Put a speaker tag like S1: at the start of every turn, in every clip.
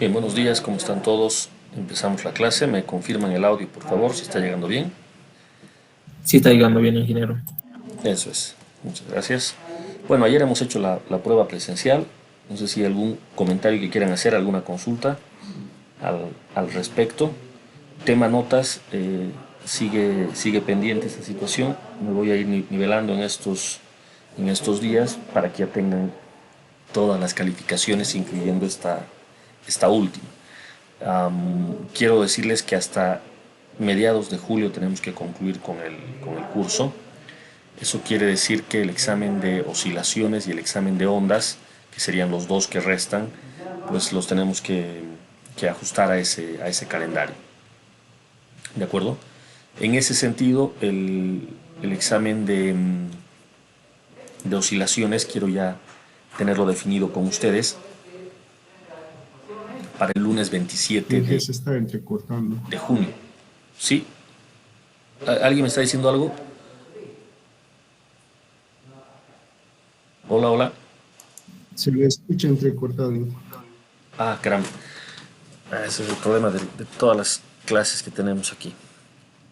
S1: Bien, buenos días, ¿cómo están todos? Empezamos la clase, me confirman el audio, por favor, si está llegando bien.
S2: Sí, está llegando bien, ingeniero.
S1: Eso es, muchas gracias. Bueno, ayer hemos hecho la prueba presencial, no sé si hay algún comentario que quieran hacer, alguna consulta al respecto. Tema notas, sigue pendiente esta situación, me voy a ir nivelando en estos días para que ya tengan todas las calificaciones, incluyendo esta última. Quiero decirles que hasta mediados de julio tenemos que concluir con el curso. Eso quiere decir que el examen de oscilaciones y el examen de ondas, que serían los dos que restan, pues los tenemos que ajustar a ese calendario. ¿De acuerdo? En ese sentido, el examen de oscilaciones quiero ya tenerlo definido con ustedes para el lunes 27
S3: Inge
S1: de,
S3: se está entrecortando.
S1: de junio. ¿Sí? ¿Alguien me está diciendo algo? Hola, hola.
S3: Se le escucha entrecortado.
S1: Ah, caramba. Ese es el problema de todas las clases que tenemos aquí.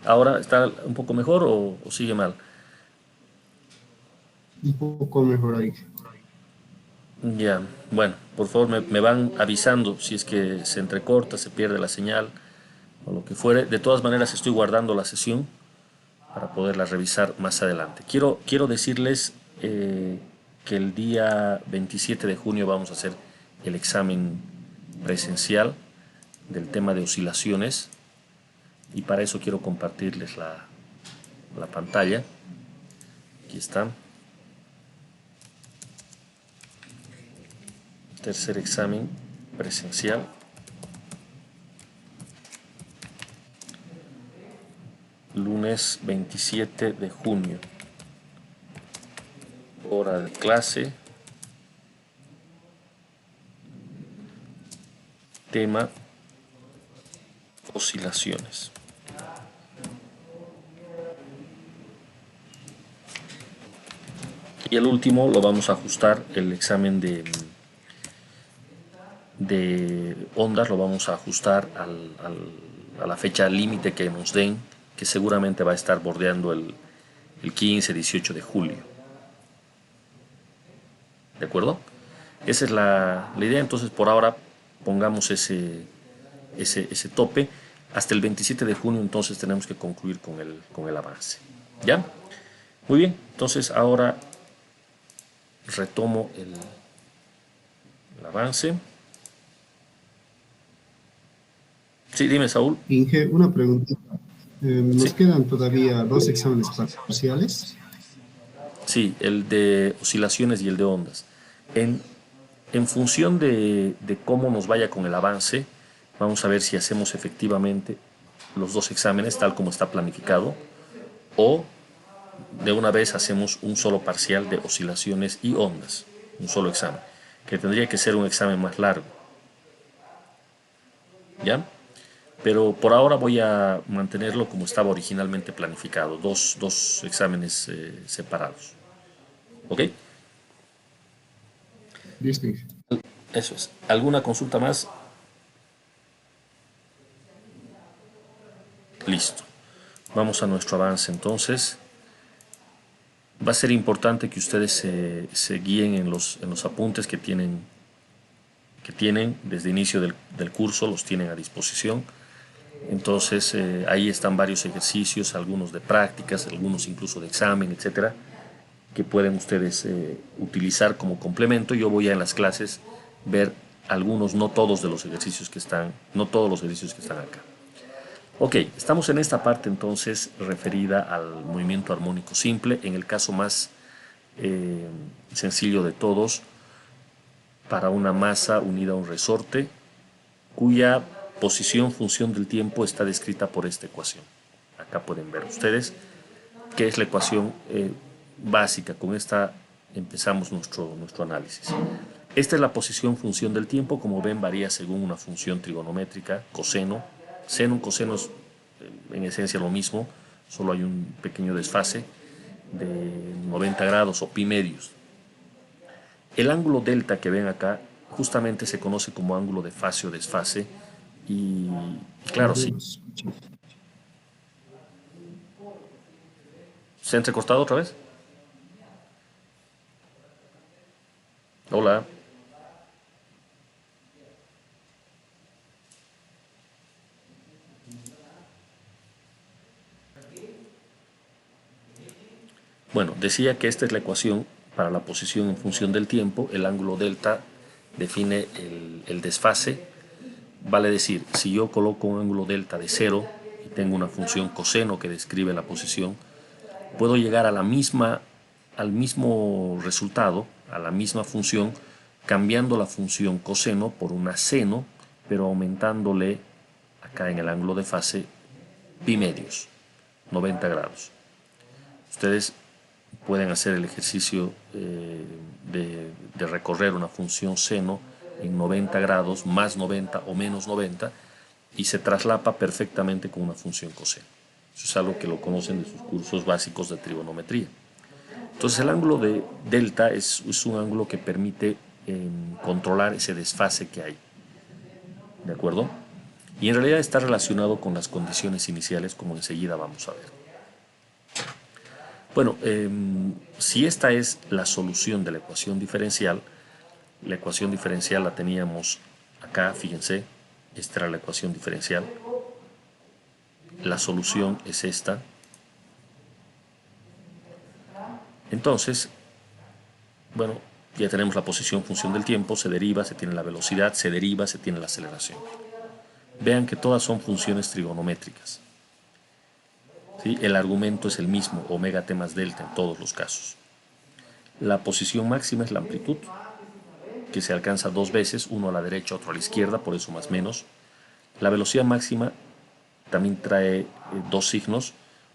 S1: ¿Ahora está un poco mejor o sigue mal?
S3: Un poco mejor ahí.
S1: Ya, bueno, por favor me van avisando si es que se entrecorta, se pierde la señal o lo que fuere. De todas maneras estoy guardando la sesión para poderla revisar más adelante. Quiero decirles que el día 27 de junio vamos a hacer el examen presencial del tema de oscilaciones y para eso quiero compartirles la pantalla. Aquí está. Tercer examen presencial. Lunes 27 de junio. Hora de clase. Tema oscilaciones. Y el último lo vamos a ajustar, el examen de ondas lo vamos a ajustar a la fecha límite que nos den, que seguramente va a estar bordeando el 15-18 de julio. ¿De acuerdo? Esa es la idea, entonces por ahora pongamos ese tope. Hasta el 27 de junio entonces tenemos que concluir con el avance. ¿Ya? Muy bien, entonces ahora retomo el avance. Sí, dime, Saúl.
S3: Inge, una preguntita.
S1: Sí,
S3: Nos quedan todavía dos exámenes parciales.
S1: sí, el de oscilaciones y el de ondas. En, en función de cómo nos vaya con el avance, vamos a ver si hacemos efectivamente los dos exámenes tal como está planificado o de una vez hacemos un solo parcial de oscilaciones y ondas, un solo examen, que tendría que ser un examen más largo, ¿ya? Pero por ahora voy a mantenerlo como estaba originalmente planificado, dos exámenes separados, ¿ok?
S3: Listo, Inge.
S1: Eso es. ¿Alguna consulta más? Listo. Vamos a nuestro avance entonces. Va a ser importante que ustedes se guíen en los apuntes que tienen desde el inicio del curso, los tienen a disposición. Entonces ahí están varios ejercicios, algunos de prácticas, algunos incluso de examen, etcétera, que pueden ustedes utilizar como complemento. Yo voy a en las clases ver algunos, no todos de los ejercicios que están, no todos los ejercicios que están acá. Ok, estamos en esta parte entonces referida al movimiento armónico simple, en el caso más eh, sencillo de todos, para una masa unida a un resorte, cuya posición función del tiempo está descrita por esta ecuación. Acá pueden ver ustedes que es la ecuación básica. Con esta empezamos nuestro análisis. Esta es la posición función del tiempo. Como ven, varía según una función trigonométrica, coseno. Seno, coseno es en esencia lo mismo, solo hay un pequeño desfase de 90 grados o pi medios. El ángulo delta que ven acá justamente se conoce como ángulo de fase o desfase. Y claro, sí. ¿Se ha entrecortado otra vez? Hola. Bueno, decía que esta es la ecuación para la posición en función del tiempo. El ángulo delta define el desfase. Vale decir, si yo coloco un ángulo delta de 0 y tengo una función coseno que describe la posición, puedo llegar a al mismo resultado, a la misma función, cambiando la función coseno por una seno, pero aumentándole acá en el ángulo de fase pi medios, 90 grados. Ustedes pueden hacer el ejercicio de recorrer una función seno en 90 grados, más 90 o menos 90, y se traslapa perfectamente con una función coseno. Eso es algo que lo conocen de sus cursos básicos de trigonometría. Entonces el ángulo de delta es un ángulo que permite controlar ese desfase que hay. ¿De acuerdo? Y en realidad está relacionado con las condiciones iniciales, como enseguida vamos a ver. Bueno, si esta es la solución de la ecuación diferencial la teníamos acá, fíjense, esta era la ecuación diferencial. La solución es esta. Entonces, bueno, ya tenemos la posición función del tiempo, se deriva, se tiene la velocidad, se deriva, se tiene la aceleración. Vean que todas son funciones trigonométricas. ¿Sí? El argumento es el mismo, omega t más delta en todos los casos. La posición máxima es la amplitud, que se alcanza dos veces, uno a la derecha, otro a la izquierda, por eso más menos. La velocidad máxima también trae dos signos,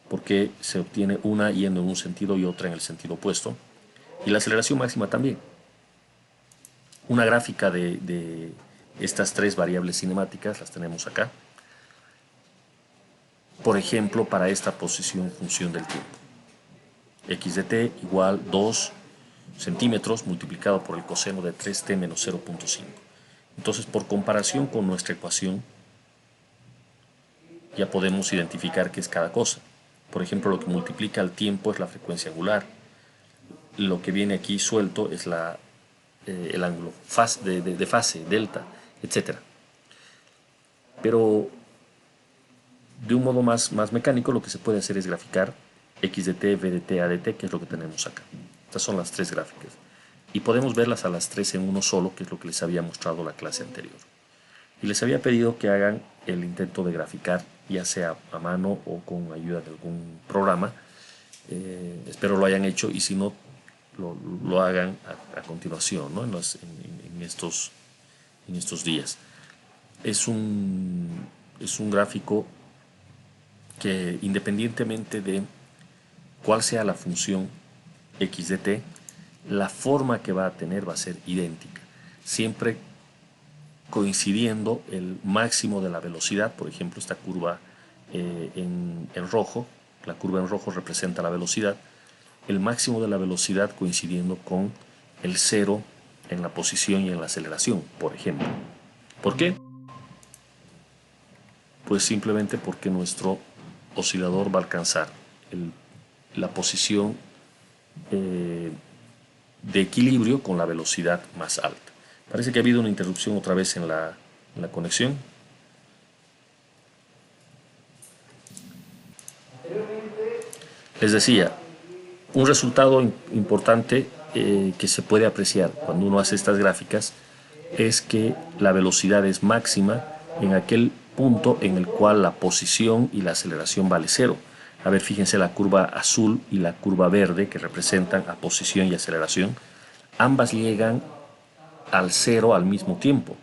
S1: porque se obtiene una yendo en un sentido y otra en el sentido opuesto. Y la aceleración máxima también. Una gráfica de estas tres variables cinemáticas las tenemos acá. Por ejemplo, para esta posición función del tiempo. X de t igual 2 centímetros multiplicado por el coseno de 3t menos 0.5. Entonces, por comparación con nuestra ecuación, ya podemos identificar qué es cada cosa. Por ejemplo, lo que multiplica el tiempo es la frecuencia angular. Lo que viene aquí suelto es el ángulo de fase, delta, etc. Pero de un modo más mecánico, lo que se puede hacer es graficar x de t, v de t, a de t, que es lo que tenemos acá. Estas son las tres gráficas. Y podemos verlas a las tres en uno solo, que es lo que les había mostrado la clase anterior. Y les había pedido que hagan el intento de graficar, ya sea a mano o con ayuda de algún programa. Espero lo hayan hecho, y si no, lo hagan a continuación, ¿no? en estos días. Es un gráfico que, independientemente de cuál sea la función x de t, la forma que va a tener va a ser idéntica, siempre coincidiendo el máximo de la velocidad. Por ejemplo, esta curva en rojo, la curva en rojo representa la velocidad, el máximo de la velocidad coincidiendo con el cero en la posición y en la aceleración, por ejemplo. ¿Por qué? Pues simplemente porque nuestro oscilador va a alcanzar la posición de equilibrio con la velocidad más alta. Parece que ha habido una interrupción otra vez en la conexión. Les decía, un resultado importante que se puede apreciar cuando uno hace estas gráficas es que la velocidad es máxima en aquel punto en el cual la posición y la aceleración vale cero. A ver, fíjense la curva azul y la curva verde, que representan a posición y aceleración. Ambas llegan al cero al mismo tiempo.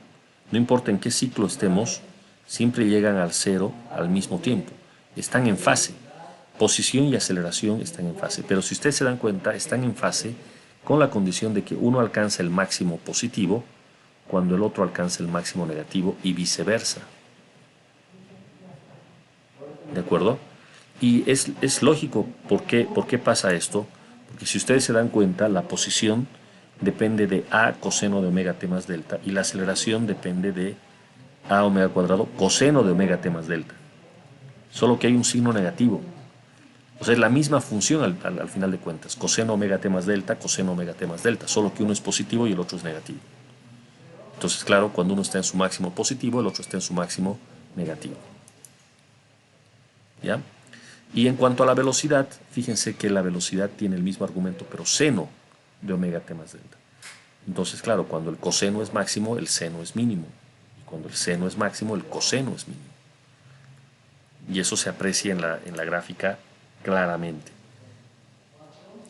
S1: No importa en qué ciclo estemos, siempre llegan al cero al mismo tiempo. Están en fase. Posición y aceleración están en fase. Pero si ustedes se dan cuenta, están en fase con la condición de que uno alcanza el máximo positivo cuando el otro alcanza el máximo negativo, y viceversa. ¿De acuerdo? Y es lógico. ¿Por qué pasa esto? Porque si ustedes se dan cuenta, la posición depende de A coseno de omega t más delta y la aceleración depende de A omega cuadrado coseno de omega t más delta. Solo que hay un signo negativo. O sea, es la misma función al final de cuentas. Coseno omega t más delta, coseno omega t más delta. Solo que uno es positivo y el otro es negativo. Entonces, claro, cuando uno está en su máximo positivo, el otro está en su máximo negativo. ¿Ya? Y en cuanto a la velocidad, fíjense que la velocidad tiene el mismo argumento, pero seno de omega t más delta. Entonces, claro, cuando el coseno es máximo, el seno es mínimo. Y cuando el seno es máximo, el coseno es mínimo. Y eso se aprecia en la gráfica claramente.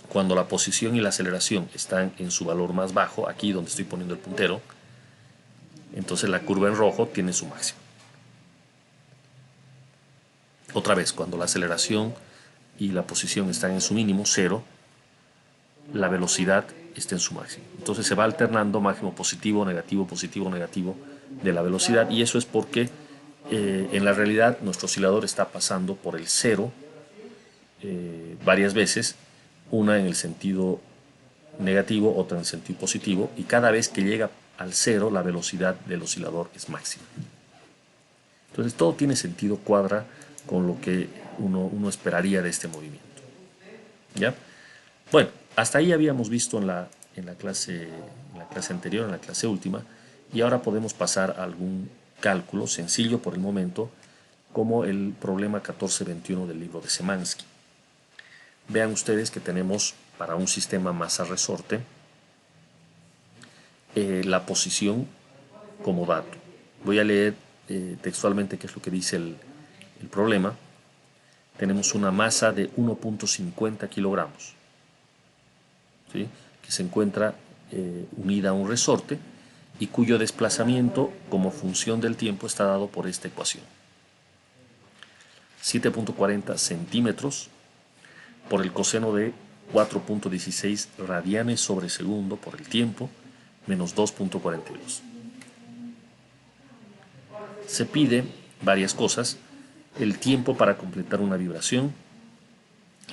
S1: Cuando la posición y la aceleración están en su valor más bajo, aquí donde estoy poniendo el puntero, entonces la curva en rojo tiene su máximo. Otra vez, cuando la aceleración y la posición están en su mínimo, 0, la velocidad está en su máximo. Entonces se va alternando máximo positivo, negativo de la velocidad, y eso es porque en la realidad nuestro oscilador está pasando por el 0 varias veces, una en el sentido negativo, otra en el sentido positivo, y cada vez que llega al 0 la velocidad del oscilador es máxima. Entonces todo tiene sentido, cuadra con lo que uno esperaría de este movimiento. ¿Ya? Bueno, hasta ahí habíamos visto en la clase anterior, en la clase última, y ahora podemos pasar a algún cálculo sencillo por el momento, como el problema 1421 del libro de Szymanski. Vean ustedes que tenemos para un sistema masa-resorte la posición como dato. Voy a leer textualmente qué es lo que dice el problema. Tenemos una masa de 1.50 kilogramos, ¿sí?, que se encuentra unida a un resorte y cuyo desplazamiento como función del tiempo está dado por esta ecuación. 7.40 centímetros por el coseno de 4.16 radianes sobre segundo por el tiempo menos 2.42. Se pide varias cosas: el tiempo para completar una vibración,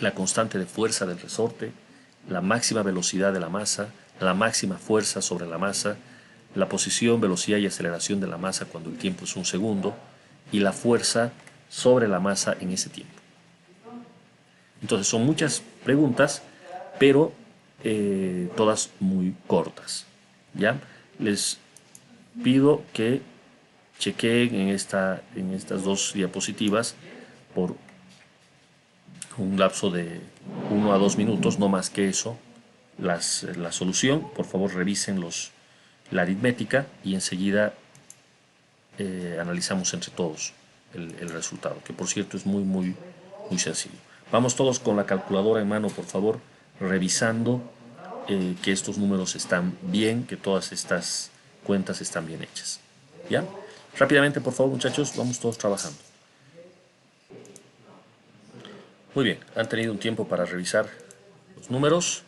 S1: la constante de fuerza del resorte, la máxima velocidad de la masa, la máxima fuerza sobre la masa, la posición, velocidad y aceleración de la masa cuando el tiempo es 1 segundo y la fuerza sobre la masa en ese tiempo. Entonces son muchas preguntas, pero todas muy cortas. ¿Ya? Les pido que chequeen en estas dos diapositivas por un lapso de 1 a 2 minutos, no más que eso, la solución. Por favor, revisen la aritmética y enseguida analizamos entre todos el resultado, que por cierto es muy, muy, muy sencillo. Vamos todos con la calculadora en mano, por favor, revisando que estos números están bien, que todas estas cuentas están bien hechas. ¿Ya? Rápidamente, por favor, muchachos, vamos todos trabajando. Muy bien, han tenido un tiempo para revisar los números.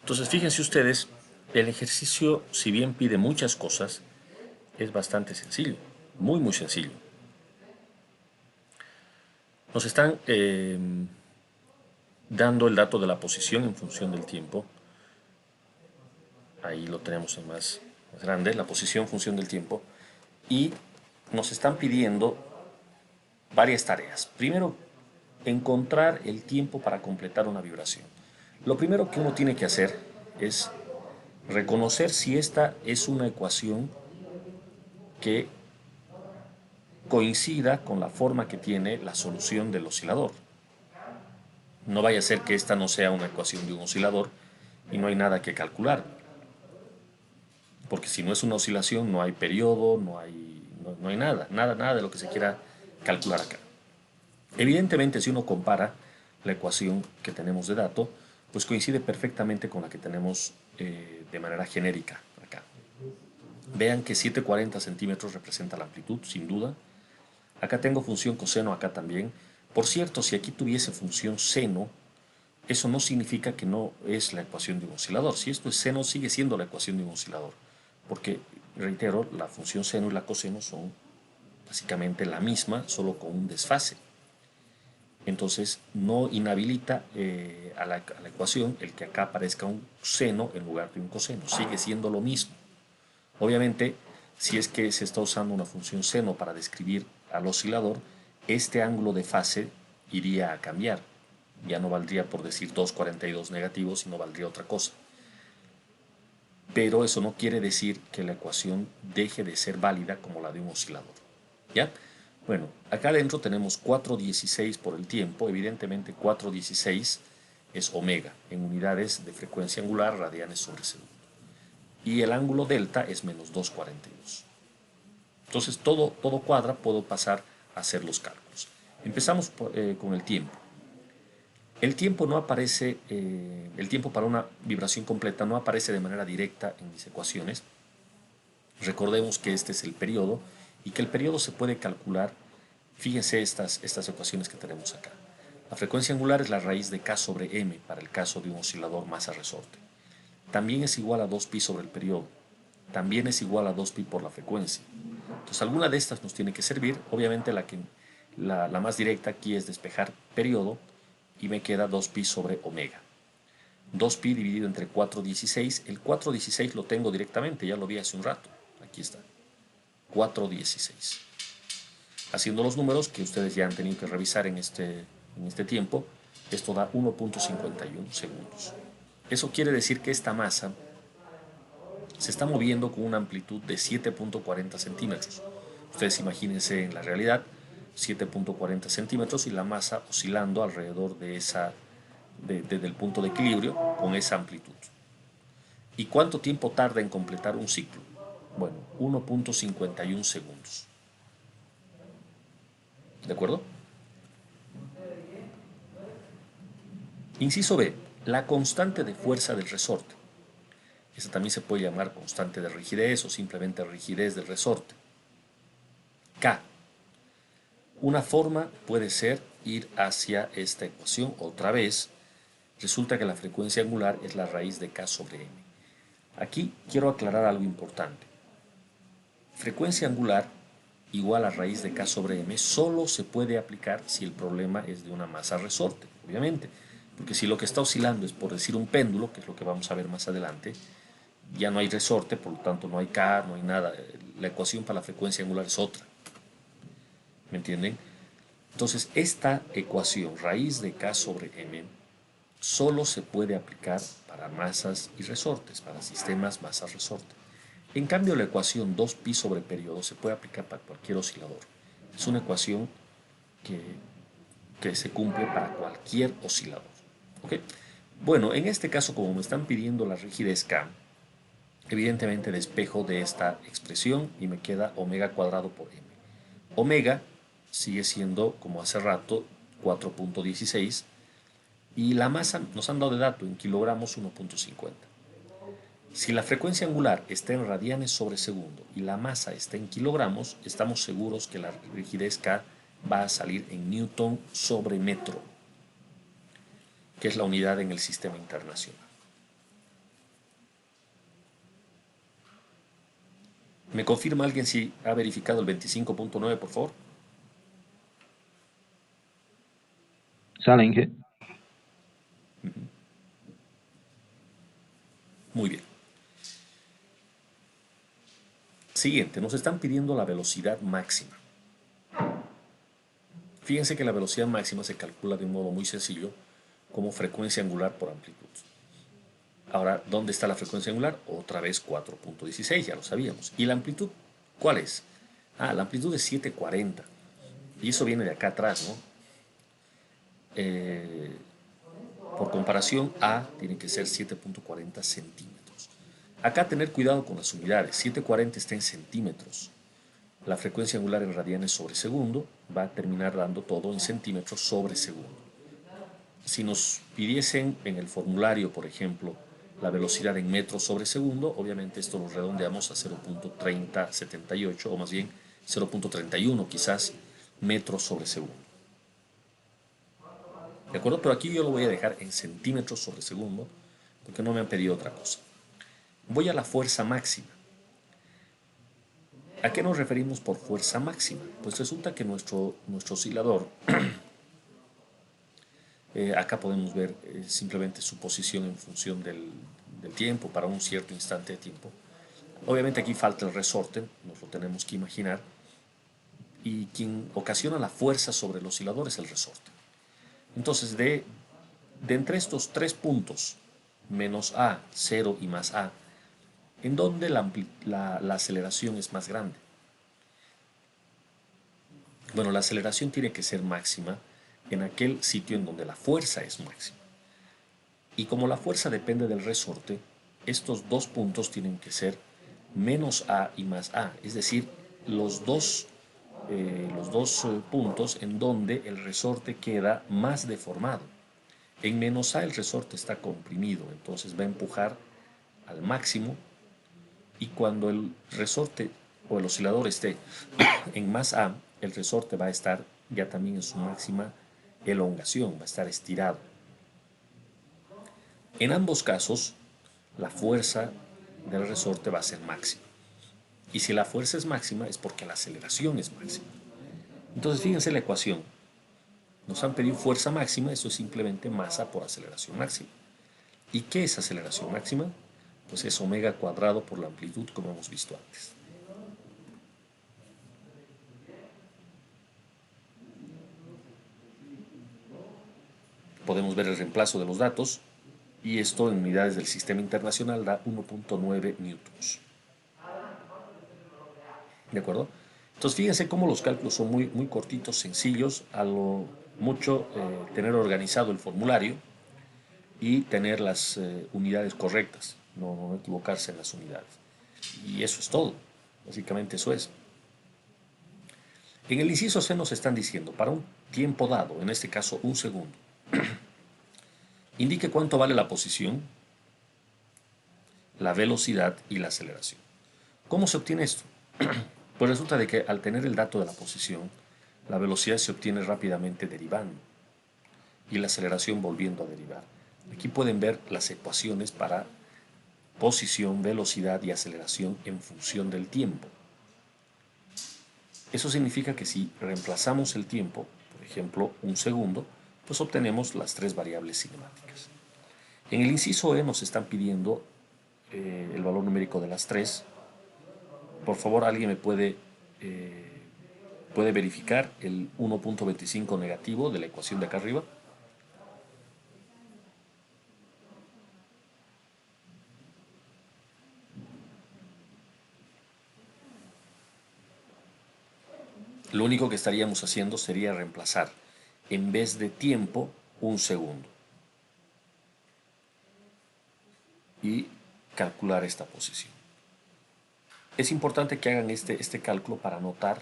S1: Entonces, fíjense ustedes, el ejercicio, si bien pide muchas cosas, es bastante sencillo, muy, muy sencillo. Nos están dando el dato de la posición en función del tiempo. Ahí lo tenemos en más grande, la posición en función del tiempo. Y nos están pidiendo varias tareas. Primero, encontrar el tiempo para completar una vibración. Lo primero que uno tiene que hacer es reconocer si esta es una ecuación que coincida con la forma que tiene la solución del oscilador. No vaya a ser que esta no sea una ecuación de un oscilador y no hay nada que calcular. Porque si no es una oscilación, no hay periodo, no hay nada de lo que se quiera calcular acá. Evidentemente, si uno compara la ecuación que tenemos de dato, pues coincide perfectamente con la que tenemos de manera genérica acá. Vean que 740 centímetros representa la amplitud, sin duda. Acá tengo función coseno, acá también. Por cierto, si aquí tuviese función seno, eso no significa que no es la ecuación de un oscilador. Si esto es seno, sigue siendo la ecuación de un oscilador. Porque, reitero, la función seno y la coseno son básicamente la misma, solo con un desfase. Entonces no inhabilita a la ecuación el que acá aparezca un seno en lugar de un coseno. Sigue siendo lo mismo. Obviamente, si es que se está usando una función seno para describir al oscilador, este ángulo de fase iría a cambiar. Ya no valdría, por decir, 2,42 negativo, sino valdría otra cosa. Pero eso no quiere decir que la ecuación deje de ser válida como la de un oscilador. ¿Ya? Bueno, acá adentro tenemos 4,16 por el tiempo. Evidentemente 4,16 es omega en unidades de frecuencia angular, radianes sobre segundo. Y el ángulo delta es menos 2,42. Entonces todo cuadra, puedo pasar a hacer los cálculos. Empezamos con el tiempo. El tiempo no aparece, el tiempo para una vibración completa no aparece de manera directa en mis ecuaciones. Recordemos que este es el periodo y que el periodo se puede calcular. Fíjense estas ecuaciones que tenemos acá. La frecuencia angular es la raíz de K sobre M para el caso de un oscilador masa-resorte. También es igual a 2pi sobre el periodo. También es igual a 2pi por la frecuencia. Entonces alguna de estas nos tiene que servir. Obviamente la más directa aquí es despejar periodo y me queda 2pi sobre omega. 2pi dividido entre 4,16. El 4,16 lo tengo directamente, ya lo vi hace un rato. Aquí está. 4,16. Haciendo los números que ustedes ya han tenido que revisar en este tiempo, esto da 1,51 segundos. Eso quiere decir que esta masa se está moviendo con una amplitud de 7,40 centímetros. Ustedes imagínense en la realidad 7,40 centímetros y la masa oscilando alrededor de del punto de equilibrio con esa amplitud. ¿Y cuánto tiempo tarda en completar un ciclo? Bueno, 1,51 segundos. ¿De acuerdo? Inciso B. La constante de fuerza del resorte. Esta también se puede llamar constante de rigidez o simplemente rigidez del resorte. K. Una forma puede ser ir hacia esta ecuación otra vez. Resulta que la frecuencia angular es la raíz de K sobre M. Aquí quiero aclarar algo importante. Frecuencia angular igual a raíz de K sobre M solo se puede aplicar si el problema es de una masa resorte, obviamente. Porque si lo que está oscilando es, por decir, un péndulo, que es lo que vamos a ver más adelante, ya no hay resorte, por lo tanto no hay K, no hay nada. La ecuación para la frecuencia angular es otra. ¿Me entienden? Entonces, esta ecuación, raíz de K sobre M, solo se puede aplicar para masas y resortes, para sistemas masa-resorte. En cambio, la ecuación 2pi sobre periodo se puede aplicar para cualquier oscilador. Es una ecuación que se cumple para cualquier oscilador. ¿Okay? Bueno, en este caso, como me están pidiendo la rigidez K, evidentemente despejo de esta expresión y me queda omega cuadrado por m. Omega sigue siendo, como hace rato, 4,16 y la masa nos han dado de dato en kilogramos 1,50. Si la frecuencia angular está en radianes sobre segundo y la masa está en kilogramos, estamos seguros que la rigidez K va a salir en newton sobre metro, que es la unidad en el sistema internacional. ¿Me confirma alguien si ha verificado el 25,9, por favor?
S2: Sale, Inge.
S1: Muy bien. Siguiente, nos están pidiendo la velocidad máxima. Fíjense que la velocidad máxima se calcula de un modo muy sencillo como frecuencia angular por amplitud. Ahora, ¿dónde está la frecuencia angular? Otra vez 4,16, ya lo sabíamos. ¿Y la amplitud? ¿Cuál es? La amplitud es 740. Y eso viene de acá atrás, ¿no? Por comparación, A tiene que ser 7,40 centímetros. Acá tener cuidado con las unidades. 740 está en centímetros. La frecuencia angular en radianes sobre segundo va a terminar dando todo en centímetros sobre segundo. Si nos pidiesen en el formulario, por ejemplo, la velocidad en metros sobre segundo, obviamente esto lo redondeamos a 0,3078 o más bien 0,31 quizás metros sobre segundo. ¿De acuerdo? Pero aquí yo lo voy a dejar en centímetros sobre segundo porque no me han pedido otra cosa. Voy a la fuerza máxima. ¿A qué nos referimos por fuerza máxima? Pues resulta que nuestro oscilador Acá podemos ver simplemente su posición en función del tiempo para un cierto instante de tiempo. Obviamente aquí falta el resorte, nos lo tenemos que imaginar, y quien ocasiona la fuerza sobre el oscilador es el resorte. Entonces, de entre estos tres puntos, menos A, 0 y más A, ¿en dónde la aceleración es más grande? Bueno, la aceleración tiene que ser máxima en aquel sitio en donde la fuerza es máxima. Y como la fuerza depende del resorte, estos dos puntos tienen que ser menos A y más A, es decir, los dos puntos en donde el resorte queda más deformado. En menos A el resorte está comprimido, entonces va a empujar al máximo, y cuando el resorte o el oscilador esté en más A, el resorte va a estar ya también en su máxima elongación, va a estar estirado. En ambos casos, la fuerza del resorte va a ser máxima. Y si la fuerza es máxima es porque la aceleración es máxima. Entonces fíjense la ecuación. Nos han pedido fuerza máxima, eso es simplemente masa por aceleración máxima. ¿Y qué es aceleración máxima? Pues es omega cuadrado por la amplitud, como hemos visto antes. Podemos ver el reemplazo de los datos, y esto en unidades del sistema internacional da 1.9 newtons. ¿De acuerdo? Entonces fíjense cómo los cálculos son muy, muy cortitos, sencillos, a lo mucho tener organizado el formulario y tener las unidades correctas, no equivocarse en las unidades. Y eso es todo, básicamente eso es. En el inciso C nos están diciendo, para un tiempo dado, en este caso un segundo, indique cuánto vale la posición, la velocidad y la aceleración. ¿Cómo se obtiene esto? Pues resulta de que al tener el dato de la posición, la velocidad se obtiene rápidamente derivando y la aceleración volviendo a derivar. Aquí pueden ver las ecuaciones para posición, velocidad y aceleración en función del tiempo. Eso significa que si reemplazamos el tiempo, por ejemplo, un segundo, pues obtenemos las tres variables cinemáticas. En el inciso E nos están pidiendo el valor numérico de las tres. Por favor, alguien me puede verificar el 1.25 negativo de la ecuación de acá arriba. Lo único que estaríamos haciendo sería reemplazar en vez de tiempo un segundo y calcular esta posición. Es importante que hagan este cálculo para notar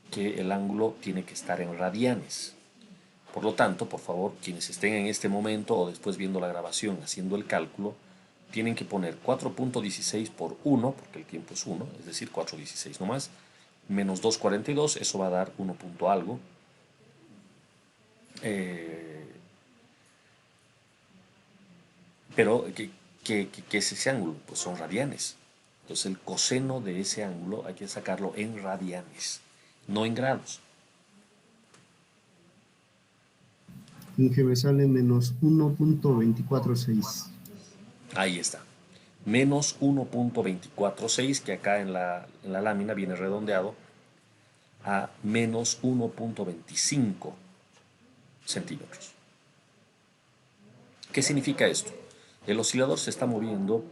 S1: que el ángulo tiene que estar en radianes. Por lo tanto, por favor, quienes estén en este momento o después viendo la grabación haciendo el cálculo, tienen que poner 4.16 por 1, porque el tiempo es 1, es decir, 4.16 nomás, menos 2.42, eso va a dar 1 punto algo. Pero, ¿qué es ese ángulo? Pues son radianes. Entonces el coseno de ese ángulo hay que sacarlo en radianes, no en grados.
S3: Que me sale menos 1.246.
S1: Ahí está. Menos 1.246, que acá en la lámina viene redondeado a menos 1.25 centímetros. ¿Qué significa esto? El oscilador se está moviendo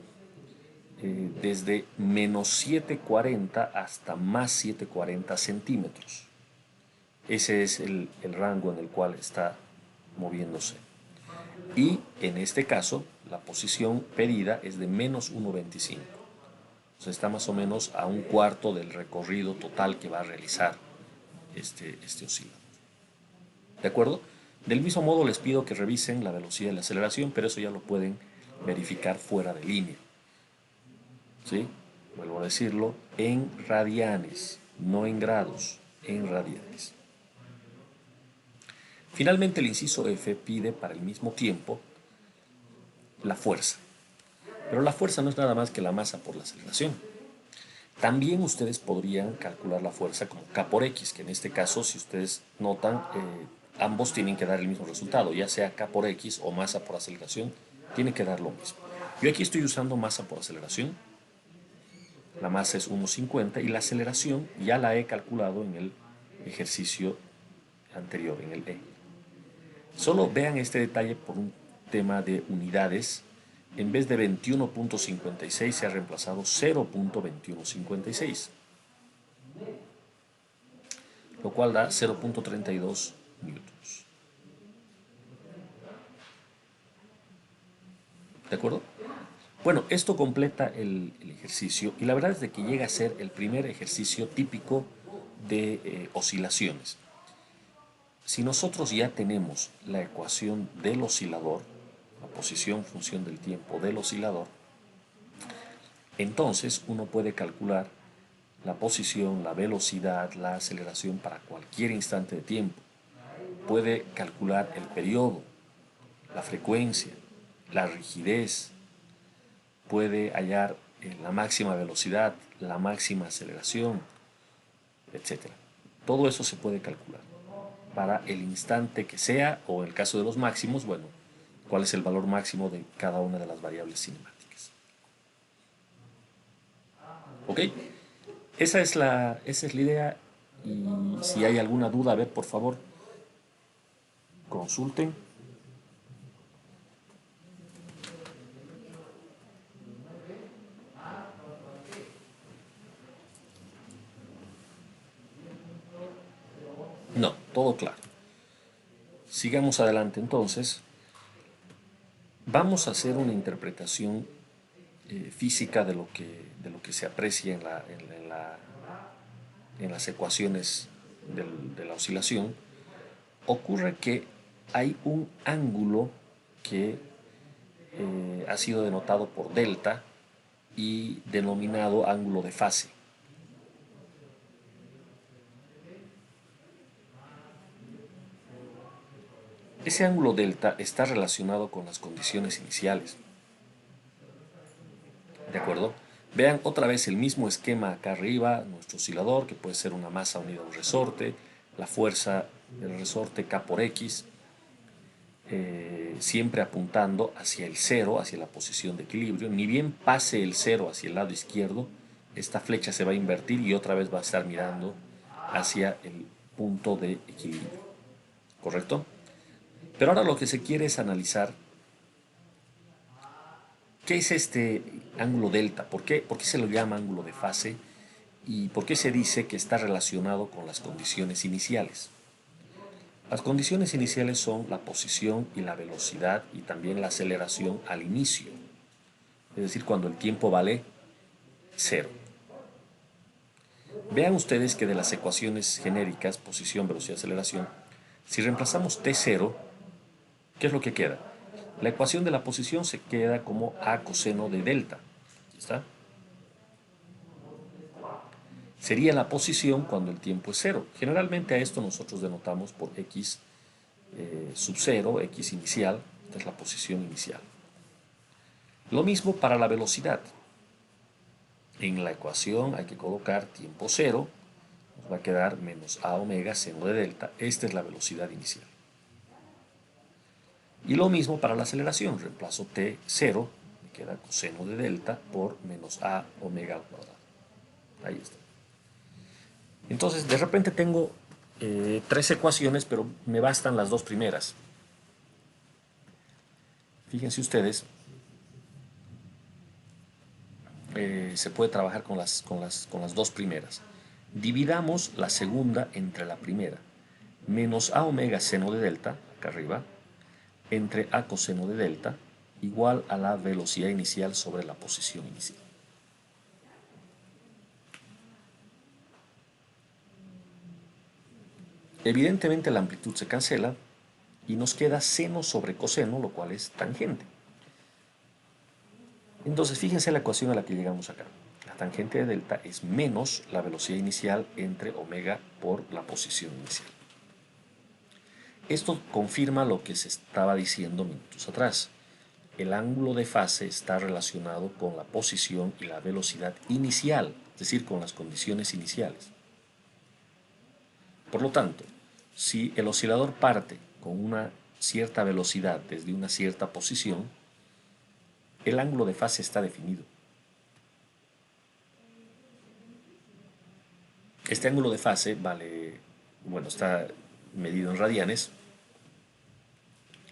S1: desde menos 740 hasta más 740 centímetros. Ese es el rango en el cual está moviéndose. Y en este caso, la posición pedida es de menos 1.25. O sea, está más o menos a un cuarto del recorrido total que va a realizar este oscilador. ¿De acuerdo? Del mismo modo les pido que revisen la velocidad y la aceleración, pero eso ya lo pueden verificar fuera de línea. ¿Sí? Vuelvo a decirlo, en radianes, no en grados, en radianes. Finalmente el inciso F pide para el mismo tiempo la fuerza. Pero la fuerza no es nada más que la masa por la aceleración. También ustedes podrían calcular la fuerza como K por X, que en este caso, si ustedes notan, ambos tienen que dar el mismo resultado, ya sea K por X o masa por aceleración, tiene que dar lo mismo. Yo aquí estoy usando masa por aceleración, la masa es 1,50 y la aceleración ya la he calculado en el ejercicio anterior, en el E. Solo vean este detalle por un tema de unidades. En vez de 21.56 se ha reemplazado 0.2156, lo cual da 0.32 newtons. ¿De acuerdo? Bueno, esto completa el ejercicio y la verdad es de que llega a ser el primer ejercicio típico de oscilaciones. Si nosotros ya tenemos la ecuación del oscilador, la posición función del tiempo del oscilador, entonces uno puede calcular la posición, la velocidad, la aceleración para cualquier instante de tiempo. Puede calcular el periodo, la frecuencia, la rigidez, puede hallar la máxima velocidad, la máxima aceleración, etc. Todo eso se puede calcular para el instante que sea, o en el caso de los máximos, bueno, cuál es el valor máximo de cada una de las variables cinemáticas. ¿Ok? Esa es la idea, y si hay alguna duda, a ver, por favor, consulten. No, todo claro. Sigamos adelante entonces. Vamos a hacer una interpretación física de lo que se aprecia en las ecuaciones de la oscilación. Ocurre que hay un ángulo que ha sido denotado por delta y denominado ángulo de fase. Ese ángulo delta está relacionado con las condiciones iniciales. ¿De acuerdo? Vean otra vez el mismo esquema acá arriba, nuestro oscilador, que puede ser una masa unida a un resorte, la fuerza del resorte K por X, siempre apuntando hacia el cero, hacia la posición de equilibrio. Ni bien pase el cero hacia el lado izquierdo, esta flecha se va a invertir y otra vez va a estar mirando hacia el punto de equilibrio. ¿Correcto? Pero ahora lo que se quiere es analizar qué es este ángulo delta, por qué se lo llama ángulo de fase y por qué se dice que está relacionado con las condiciones iniciales. Las condiciones iniciales son la posición y la velocidad y también la aceleración al inicio, es decir, cuando el tiempo vale 0. Vean ustedes que de las ecuaciones genéricas, posición, velocidad, aceleración, si reemplazamos T0, ¿qué es lo que queda? La ecuación de la posición se queda como A coseno de delta. ¿Aquí está? Sería la posición cuando el tiempo es 0. Generalmente a esto nosotros denotamos por X sub 0, X inicial. Esta es la posición inicial. Lo mismo para la velocidad. En la ecuación hay que colocar tiempo 0. Nos va a quedar menos A omega seno de delta. Esta es la velocidad inicial. Y lo mismo para la aceleración. Reemplazo T0, me queda coseno de delta por menos A omega al cuadrado. Ahí está. Entonces, de repente tengo 3 ecuaciones, pero me bastan las 2 primeras. Fíjense ustedes, se puede trabajar con las 2 primeras. Dividamos la segunda entre la primera. Menos A omega seno de delta, acá arriba, entre A coseno de delta, igual a la velocidad inicial sobre la posición inicial. Evidentemente la amplitud se cancela y nos queda seno sobre coseno, lo cual es tangente. Entonces fíjense la ecuación a la que llegamos acá. La tangente de delta es menos la velocidad inicial entre omega por la posición inicial. Esto confirma lo que se estaba diciendo minutos atrás. El ángulo de fase está relacionado con la posición y la velocidad inicial, es decir, con las condiciones iniciales. Por lo tanto, si el oscilador parte con una cierta velocidad desde una cierta posición, el ángulo de fase está definido. Este ángulo de fase está medido en radianes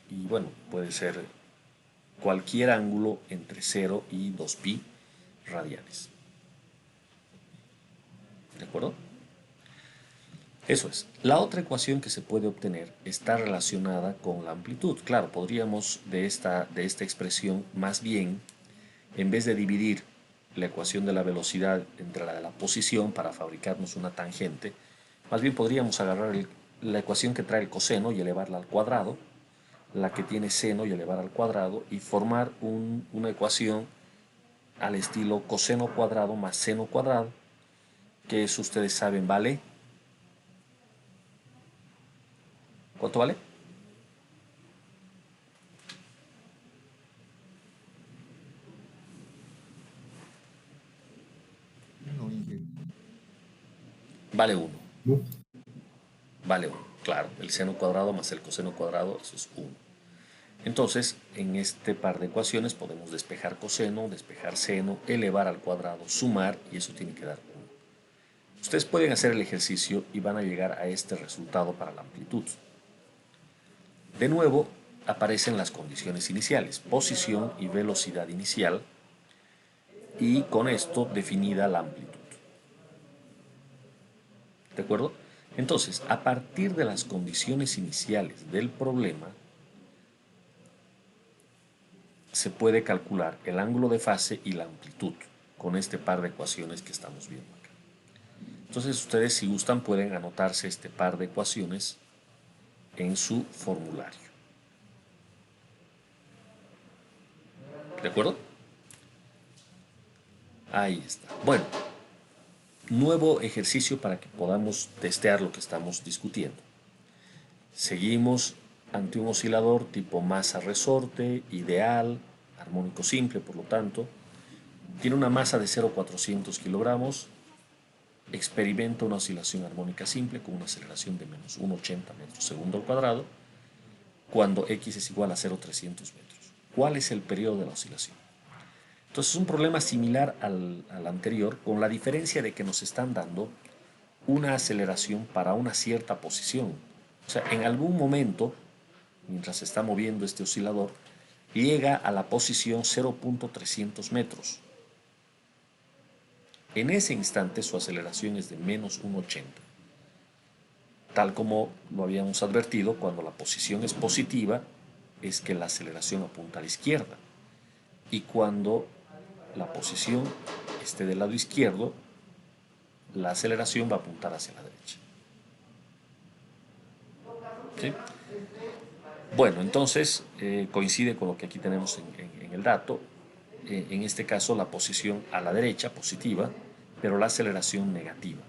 S1: y puede ser cualquier ángulo entre 0 y 2pi radianes. ¿De acuerdo? Eso es. La otra ecuación que se puede obtener está relacionada con la amplitud. Claro, podríamos de esta expresión, más bien, en vez de dividir la ecuación de la velocidad entre la de la posición para fabricarnos una tangente, más bien podríamos agarrar la ecuación que trae el coseno y elevarla al cuadrado, la que tiene seno y elevar al cuadrado, y formar una ecuación al estilo coseno cuadrado más seno cuadrado, que eso ustedes saben vale. ¿Cuánto vale? Vale 1.
S3: No.
S1: Vale 1. Claro, el seno cuadrado más el coseno cuadrado, eso es 1. Entonces, en este par de ecuaciones podemos despejar coseno, despejar seno, elevar al cuadrado, sumar, y eso tiene que dar 1. Ustedes pueden hacer el ejercicio y van a llegar a este resultado para la amplitud. De nuevo, aparecen las condiciones iniciales, posición y velocidad inicial, y con esto definida la amplitud. ¿De acuerdo? Entonces, a partir de las condiciones iniciales del problema, se puede calcular el ángulo de fase y la amplitud con este par de ecuaciones que estamos viendo acá. Entonces, ustedes, si gustan, pueden anotarse este par de ecuaciones en su formulario. ¿De acuerdo? Ahí está. Bueno, nuevo ejercicio para que podamos testear lo que estamos discutiendo. Seguimos ante un oscilador tipo masa-resorte, ideal, armónico simple, por lo tanto. Tiene una masa de 0,400 kilogramos. Experimenta una oscilación armónica simple con una aceleración de menos 1,80 metros segundo al cuadrado cuando x es igual a 0,300 metros. ¿Cuál es el periodo de la oscilación? Entonces es un problema similar al anterior, con la diferencia de que nos están dando una aceleración para una cierta posición. O sea, en algún momento, mientras se está moviendo este oscilador, llega a la posición 0,300 metros. En ese instante su aceleración es de menos 1,80. Tal como lo habíamos advertido, cuando la posición es positiva, es que la aceleración apunta a la izquierda. Y cuando la posición esté del lado izquierdo, la aceleración va a apuntar hacia la derecha. ¿Sí? Bueno, entonces coincide con lo que aquí tenemos en el dato. En este caso, la posición a la derecha, positiva, pero la aceleración negativa.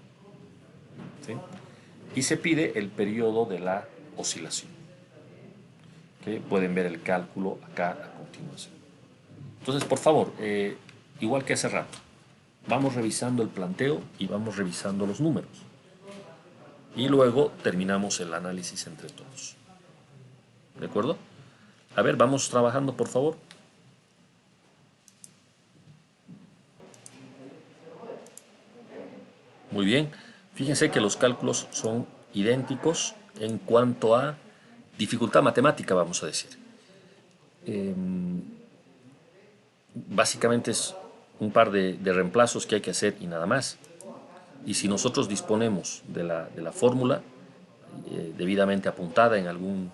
S1: ¿Sí? Y se pide el periodo de la oscilación. ¿Okay? Pueden ver el cálculo acá a continuación. Entonces, por favor, igual que hace rato, vamos revisando el planteo y vamos revisando los números. Y luego terminamos el análisis entre todos. ¿De acuerdo? A ver, vamos trabajando, por favor. Muy bien. Fíjense que los cálculos son idénticos en cuanto a dificultad matemática, vamos a decir. Básicamente es un par de reemplazos que hay que hacer y nada más. Y si nosotros disponemos de la fórmula debidamente apuntada en algún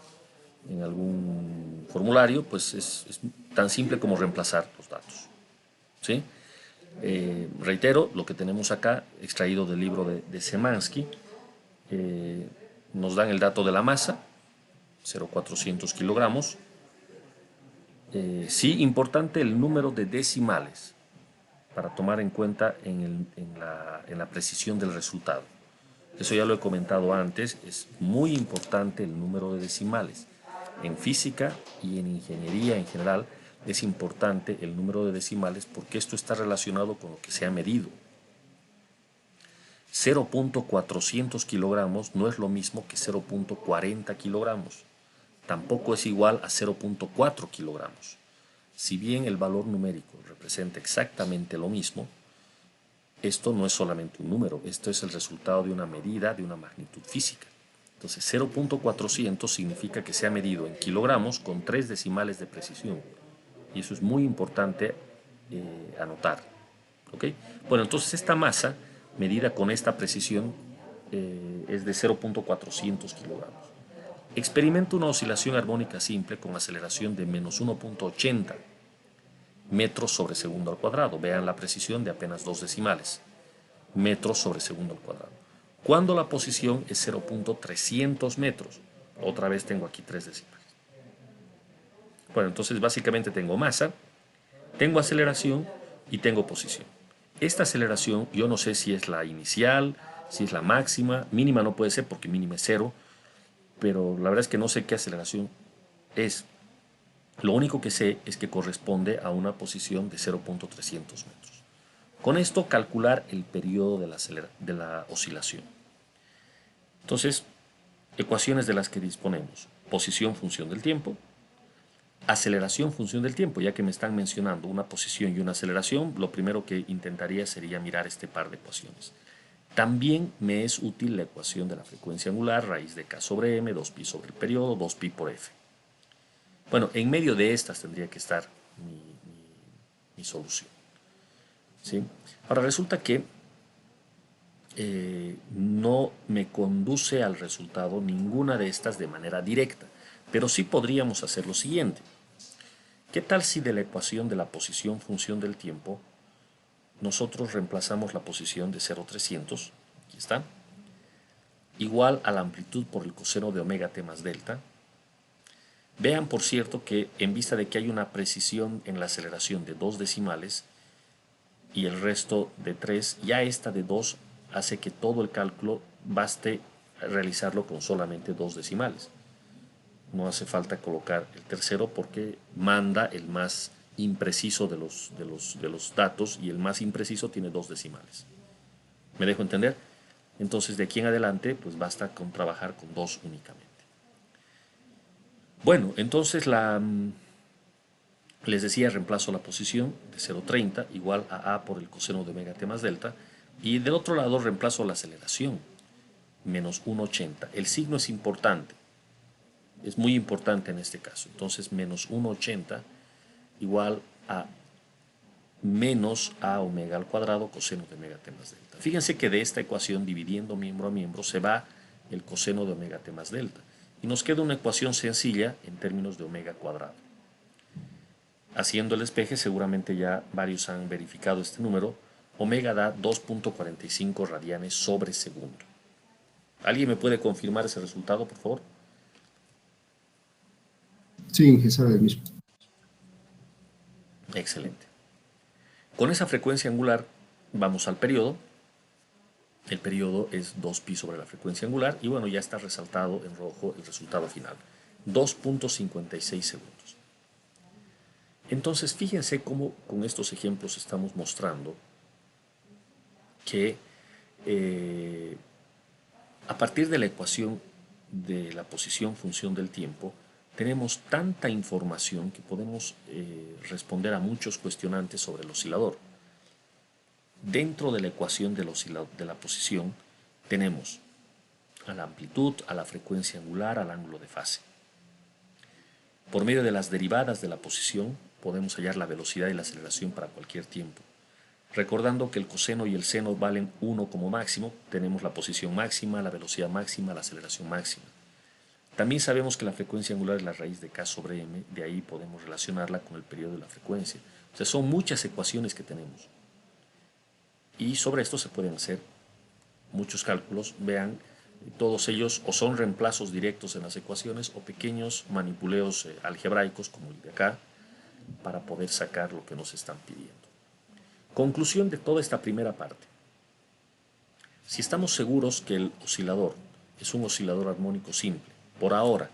S1: formulario, pues es tan simple como reemplazar los datos. ¿Sí? Reitero, lo que tenemos acá, extraído del libro de Szymanski, nos dan el dato de la masa, 0,400 kilogramos. Sí, importante el número de decimales para tomar en cuenta en la precisión del resultado. Eso ya lo he comentado antes, es muy importante el número de decimales. En física y en ingeniería en general es importante el número de decimales porque esto está relacionado con lo que se ha medido. 0.400 kilogramos no es lo mismo que 0.40 kilogramos. Tampoco es igual a 0.4 kilogramos. Si bien el valor numérico representa exactamente lo mismo, esto no es solamente un número, esto es el resultado de una medida de una magnitud física. Entonces 0.400 significa que se ha medido en kilogramos con 3 decimales de precisión. Y eso es muy importante anotar. ¿Okay? Bueno, entonces esta masa medida con esta precisión es de 0.400 kilogramos. Experimenta una oscilación armónica simple con aceleración de menos 1.80 metros sobre segundo al cuadrado. Vean la precisión de apenas 2 decimales. Metros sobre segundo al cuadrado. Cuando la posición es 0.300 metros. Otra vez tengo aquí 3 decimales. Bueno, entonces básicamente tengo masa, tengo aceleración y tengo posición. Esta aceleración yo no sé si es la inicial, si es la máxima, mínima no puede ser porque mínima es 0, pero la verdad es que no sé qué aceleración es. Lo único que sé es que corresponde a una posición de 0.300 metros. Con esto calcular el periodo de la oscilación. Entonces, ecuaciones de las que disponemos. Posición función del tiempo. Aceleración función del tiempo, ya que me están mencionando una posición y una aceleración, lo primero que intentaría sería mirar este par de ecuaciones. También me es útil la ecuación de la frecuencia angular, raíz de k sobre m, 2pi sobre el periodo, 2pi por f. Bueno, en medio de estas tendría que estar mi solución. ¿Sí? Ahora resulta que no me conduce al resultado ninguna de estas de manera directa, pero sí podríamos hacer lo siguiente. ¿Qué tal si de la ecuación de la posición función del tiempo nosotros reemplazamos la posición de 0,300, aquí está, igual a la amplitud por el coseno de omega t más delta? Vean, por cierto, que en vista de que hay una precisión en la aceleración de 2 decimales y el resto de 3, ya esta de 2 hace que todo el cálculo baste realizarlo con solamente 2 decimales. No hace falta colocar el tercero porque manda el más impreciso de los datos y el más impreciso tiene 2 decimales. ¿Me dejo entender? Entonces de aquí en adelante pues basta con trabajar con 2 únicamente. Bueno, entonces les decía, reemplazo la posición de 0,30 igual a por el coseno de omega t más delta, y del otro lado reemplazo la aceleración, menos 1,80. El signo es importante, es muy importante en este caso. Entonces menos 1,80 igual a menos a omega al cuadrado coseno de omega t más delta. Fíjense que de esta ecuación, dividiendo miembro a miembro, se va el coseno de omega t más delta. Y nos queda una ecuación sencilla en términos de omega cuadrado. Haciendo el despeje, seguramente ya varios han verificado este número. Omega da 2.45 radianes sobre segundo. ¿Alguien me puede confirmar ese resultado, por favor?
S3: Sí, que sabe el mismo.
S1: Excelente. Con esa frecuencia angular vamos al periodo. El periodo es 2pi sobre la frecuencia angular y bueno, ya está resaltado en rojo el resultado final. 2.56 segundos. Entonces, fíjense cómo con estos ejemplos estamos mostrando que a partir de la ecuación de la posición función del tiempo, tenemos tanta información que podemos responder a muchos cuestionantes sobre el oscilador. Dentro de la ecuación de la posición tenemos a la amplitud, a la frecuencia angular, al ángulo de fase. Por medio de las derivadas de la posición podemos hallar la velocidad y la aceleración para cualquier tiempo. Recordando que el coseno y el seno valen 1 como máximo, tenemos la posición máxima, la velocidad máxima, la aceleración máxima. También sabemos que la frecuencia angular es la raíz de k sobre m, de ahí podemos relacionarla con el periodo de la frecuencia. O sea, son muchas ecuaciones que tenemos. Y sobre esto se pueden hacer muchos cálculos. Vean, todos ellos o son reemplazos directos en las ecuaciones o pequeños manipuleos algebraicos como el de acá para poder sacar lo que nos están pidiendo. Conclusión de toda esta primera parte. Si estamos seguros que el oscilador es un oscilador armónico simple, por ahora,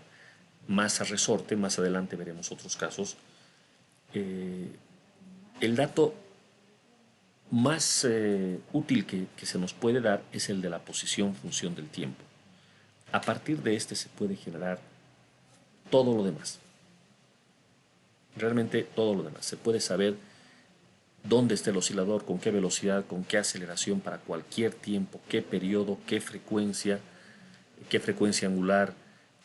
S1: masa resorte, más adelante veremos otros casos, el dato más útil que se nos puede dar es el de la posición función del tiempo. A partir de este se puede generar todo lo demás. Realmente todo lo demás. Se puede saber dónde está el oscilador, con qué velocidad, con qué aceleración para cualquier tiempo, qué periodo, qué frecuencia angular,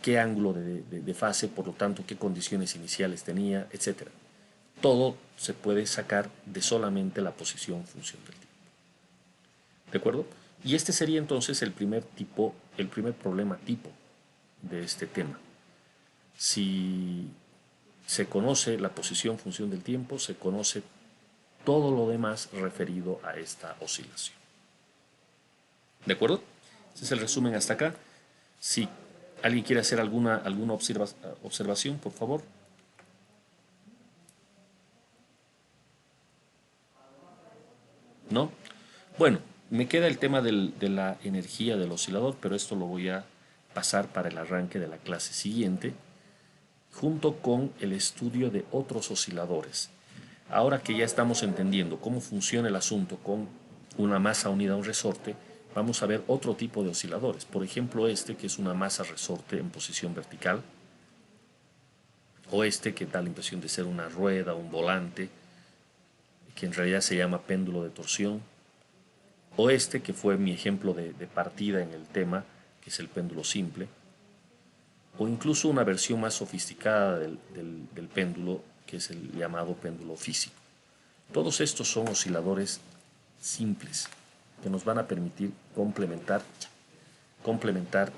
S1: qué ángulo de fase, por lo tanto, qué condiciones iniciales tenía, etc. Todo se puede sacar de solamente la posición función del tiempo. ¿De acuerdo? Y este sería entonces el primer problema tipo de este tema. Si se conoce la posición función del tiempo, se conoce todo lo demás referido a esta oscilación. ¿De acuerdo? Ese es el resumen hasta acá. Si alguien quiere hacer alguna observación, por favor. ¿No? Bueno, me queda el tema de la energía del oscilador, pero esto lo voy a pasar para el arranque de la clase siguiente, junto con el estudio de otros osciladores. Ahora que ya estamos entendiendo cómo funciona el asunto con una masa unida a un resorte, vamos a ver otro tipo de osciladores. Por ejemplo, este que es una masa resorte en posición vertical, o este que da la impresión de ser una rueda, un volante, que en realidad se llama péndulo de torsión, o este que fue mi ejemplo de partida en el tema, que es el péndulo simple, o incluso una versión más sofisticada del péndulo, que es el llamado péndulo físico. Todos estos son osciladores simples que nos van a permitir complementar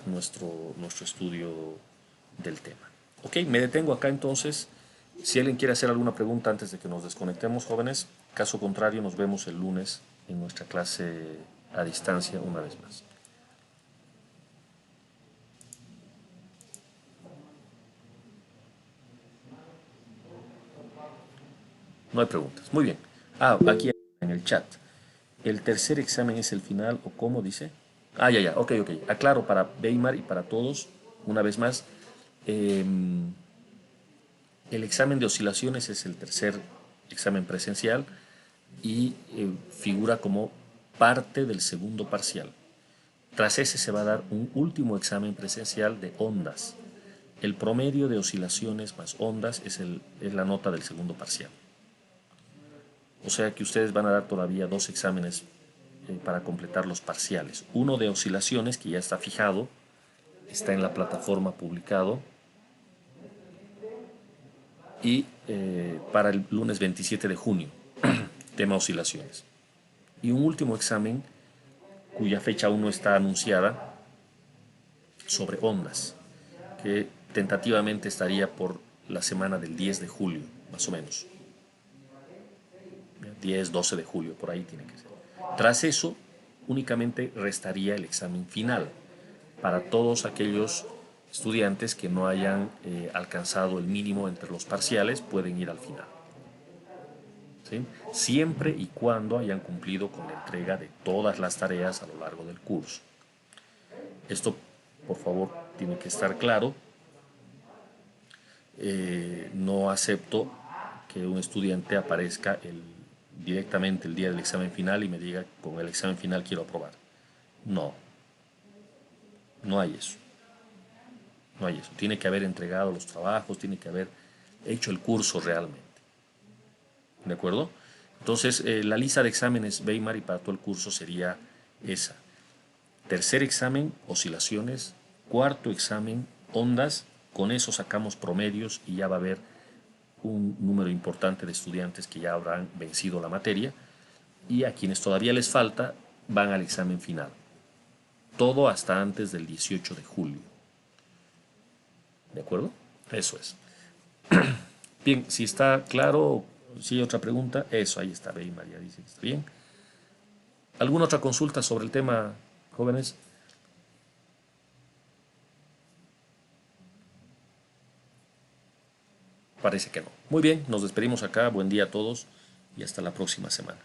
S1: nuestro estudio del tema. Ok, me detengo acá entonces. Si alguien quiere hacer alguna pregunta antes de que nos desconectemos, jóvenes, caso contrario, nos vemos el lunes en nuestra clase a distancia una vez más. No hay preguntas. Muy bien. Aquí en el chat. ¿El tercer examen es el final o cómo dice? Ya. Ok. Aclaro para Weimar y para todos, una vez más. El examen de oscilaciones es el tercer examen presencial y figura como parte del segundo parcial. Tras ese se va a dar un último examen presencial de ondas. El promedio de oscilaciones más ondas es la nota del segundo parcial. O sea que ustedes van a dar todavía 2 exámenes para completar los parciales. Uno de oscilaciones, que ya está fijado, está en la plataforma publicado, y para el lunes 27 de junio, tema oscilaciones. Y un último examen, cuya fecha aún no está anunciada, sobre ondas, que tentativamente estaría por la semana del 10 de julio, más o menos. 10, 12 de julio, por ahí tiene que ser. Tras eso, únicamente restaría el examen final para todos aquellos estudiantes que no hayan alcanzado el mínimo entre los parciales, pueden ir al final. ¿Sí? Siempre y cuando hayan cumplido con la entrega de todas las tareas a lo largo del curso. Esto, por favor, tiene que estar claro. No acepto que un estudiante aparezca directamente el día del examen final y me diga, con el examen final quiero aprobar. No hay eso. No hay eso. Tiene que haber entregado los trabajos, tiene que haber hecho el curso realmente. ¿De acuerdo? Entonces, la lista de exámenes Weimar y para todo el curso sería esa. Tercer examen, oscilaciones. Cuarto examen, ondas. Con eso sacamos promedios y ya va a haber un número importante de estudiantes que ya habrán vencido la materia. Y a quienes todavía les falta, van al examen final. Todo hasta antes del 18 de julio. ¿De acuerdo? Eso es. Bien, si está claro, si hay otra pregunta, eso, ahí está, Bey María dice que está bien. ¿Alguna otra consulta sobre el tema, jóvenes? Parece que no. Muy bien, nos despedimos acá, buen día a todos y hasta la próxima semana.